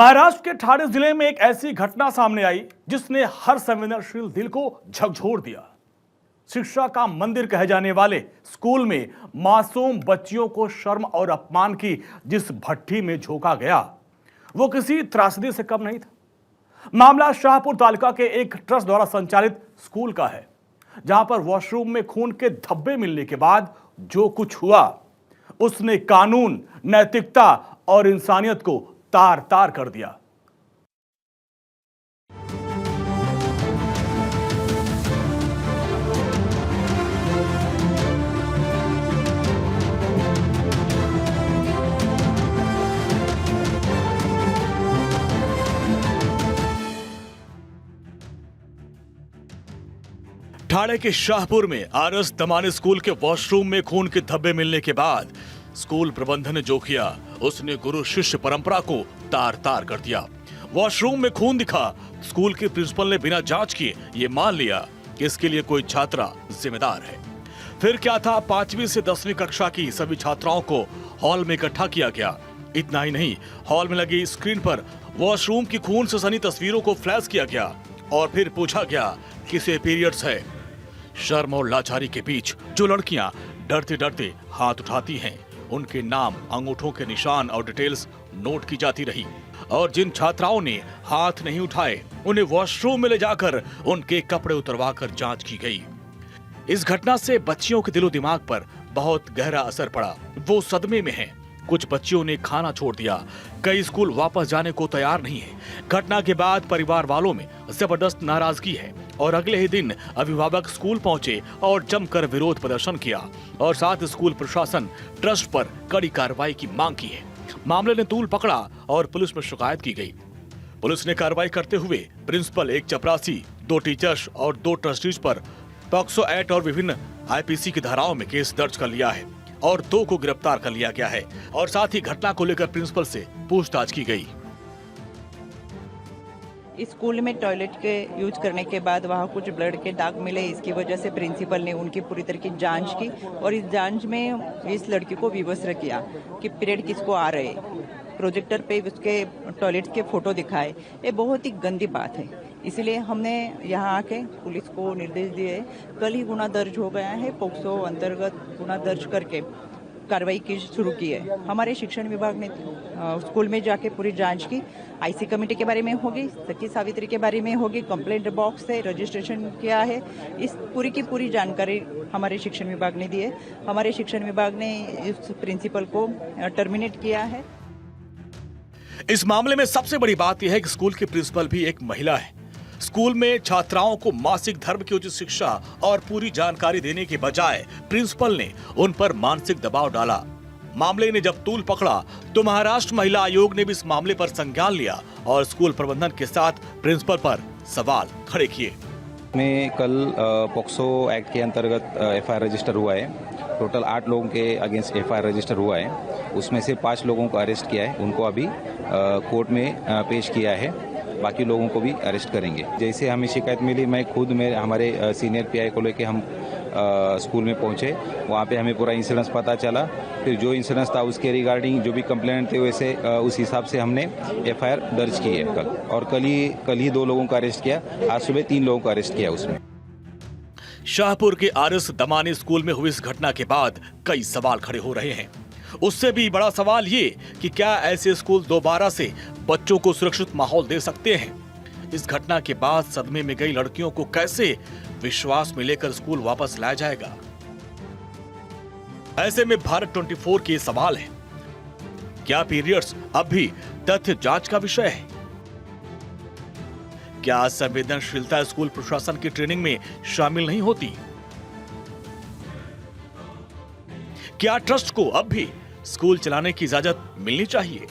महाराष्ट्र के ठाणे जिले में एक ऐसी घटना सामने आई जिसने हर संवेदनशील दिल को झकझोर दिया। शिक्षा का मंदिर कहे जाने वाले स्कूल में मासूम बच्चियों को शर्म और अपमान की जिस भट्ठी में झोंका गया वो किसी त्रासदी से कम नहीं था। मामला शाहपुर तालुका के एक ट्रस्ट द्वारा संचालित स्कूल का है, जहां पर वॉशरूम में खून के धब्बे मिलने के बाद जो कुछ हुआ उसने कानून, नैतिकता और इंसानियत को तार तार कर दिया। ठाणे के शाहपुर में आरएस दमानी स्कूल के वॉशरूम में खून के धब्बे मिलने के बाद स्कूल प्रबंधन ने जो किया उसने गुरु शिष्य परंपरा को तार तार कर दिया। वॉशरूम में खून दिखा, स्कूल के प्रिंसिपल ने बिना जांच किए ये मान लिया कि इसके लिए कोई छात्रा जिम्मेदार है। फिर क्या था, 5वीं से 10वीं कक्षा की सभी छात्राओं को हॉल में इकट्ठा किया गया। इतना ही नहीं, हॉल में लगी स्क्रीन पर वॉशरूम की खून से सनी तस्वीरों को फ्लैश किया गया और फिर पूछा गया किसे पीरियड्स है। शर्म और लाचारी के बीच जो लड़कियां डरते डरते हाथ उठाती हैं, उनके नाम, अंगूठों के निशान और डिटेल्स नोट की जाती रही और जिन छात्राओं ने हाथ नहीं उठाए उन्हें वॉशरूम में ले जाकर उनके कपड़े उतरवाकर जांच की गई। इस घटना से बच्चियों के दिलो दिमाग पर बहुत गहरा असर पड़ा। वो सदमे में हैं। कुछ बच्चियों ने खाना छोड़ दिया, कई स्कूल वापस जाने को तैयार नहीं है। घटना के बाद परिवार वालों में जबरदस्त नाराजगी है और अगले ही दिन अभिभावक स्कूल पहुंचे और जमकर विरोध प्रदर्शन किया और साथ स्कूल प्रशासन ट्रस्ट पर कड़ी कार्रवाई की मांग की है। मामले ने तूल पकड़ा और पुलिस में शिकायत की गई। पुलिस ने कार्रवाई करते हुए प्रिंसिपल, एक चपरासी, 2 टीचर्स और 2 ट्रस्टीज पर पॉक्सो एक्ट और विभिन्न आईपीसी की धाराओं में केस दर्ज कर लिया है और 2 को गिरफ्तार कर लिया गया है और साथ ही घटना को लेकर प्रिंसिपल से पूछताछ की गई। इस स्कूल में टॉयलेट के यूज करने के बाद वहाँ कुछ ब्लड के दाग मिले। इसकी वजह से प्रिंसिपल ने उनकी पूरी तरह की जांच की और इस जांच में इस लड़की को विवश किया कि पीरियड किसको आ रहे। प्रोजेक्टर पे उसके टॉयलेट के फोटो दिखाए। ये बहुत ही गंदी बात है, इसलिए हमने यहाँ आके पुलिस को निर्देश दिए। कल ही गुना दर्ज हो गया है, पोक्सो अंतर्गत गुना दर्ज करके कार्रवाई की शुरू की है। हमारे शिक्षण विभाग ने स्कूल में जाके पूरी जांच की। आईसी कमेटी के बारे में होगी, सखी सावित्री के बारे में होगी, कंप्लेंट बॉक्स से रजिस्ट्रेशन किया है। इस पूरी की पूरी जानकारी हमारे शिक्षण विभाग ने दी है। हमारे शिक्षण विभाग ने इस प्रिंसिपल को टर्मिनेट किया है। इस मामले में सबसे बड़ी बात यह है कि स्कूल की प्रिंसिपल भी एक महिला है। स्कूल में छात्राओं को मासिक धर्म की उचित शिक्षा और पूरी जानकारी देने के बजाय प्रिंसिपल ने उन पर मानसिक दबाव डाला। मामले ने जब तूल पकड़ा तो महाराष्ट्र महिला आयोग ने भी इस मामले पर संज्ञान लिया और स्कूल प्रबंधन के साथ प्रिंसिपल पर सवाल खड़े किए। में कल पॉक्सो एक्ट के अंतर्गत एफआईआर रजिस्टर हुआ है। टोटल 8 लोगों के अगेंस्ट एफआईआर रजिस्टर हुआ है। उसमें से 5 लोगों को अरेस्ट किया है, उनको अभी कोर्ट में पेश किया है। बाकी लोगों को भी अरेस्ट करेंगे। जैसे हमें शिकायत मिली, मैं खुद हमारे सीनियर पीआई को लेके हम स्कूल में पहुंचे। वहाँ पे हमें पूरा इंसिडेंस पता चला। फिर जो इंसिडेंस था उसके रिगार्डिंग जो भी कंप्लेंट थे वैसे उस हिसाब से हमने एफआईआर दर्ज की है कल। और कल ही 2 लोगों को अरेस्ट किया। आज सुबह 3 लोगों को अरेस्ट किया उसमें। शाहपुर के आरएस दमानी स्कूल में हुई इस घटना के बाद कई सवाल खड़े हो रहे हैं। उससे भी बड़ा सवाल ये कि क्या ऐसे स्कूल दोबारा से बच्चों को सुरक्षित माहौल दे सकते हैं। इस घटना के बाद सदमे में गई लड़कियों को कैसे विश्वास में लेकर स्कूल वापस लाया जाएगा। ऐसे में भारत 24 के सवाल है, क्या पीरियड्स अब भी तथ्य जांच का विषय है? क्या संवेदनशीलता स्कूल प्रशासन की ट्रेनिंग में शामिल नहीं होती? क्या ट्रस्ट को अब भी स्कूल चलाने की इजाजत मिलनी चाहिए?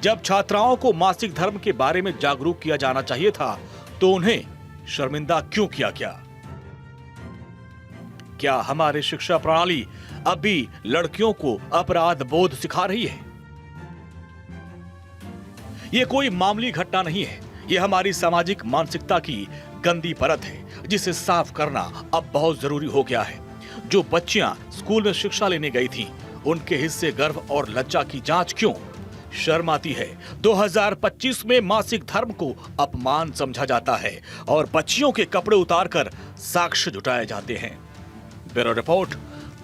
जब छात्राओं को मासिक धर्म के बारे में जागरूक किया जाना चाहिए था तो उन्हें शर्मिंदा क्यों किया गया? क्या हमारी शिक्षा प्रणाली अब भी लड़कियों को अपराध बोध सिखा रही है? यह कोई मामूली घटना नहीं है, यह हमारी सामाजिक मानसिकता की गंदी परत है जिसे साफ करना अब बहुत जरूरी हो गया है। जो बच्चियां स्कूल में शिक्षा लेने गई थीं, उनके हिस्से गर्व और लज्जा की जांच क्यों? शर्म आती है। 2025 में मासिक धर्म को अपमान समझा जाता है और बच्चियों के कपड़े उतारकर साक्ष्य जुटाए जाते हैं। Bureau report,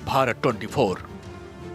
Bharat 24।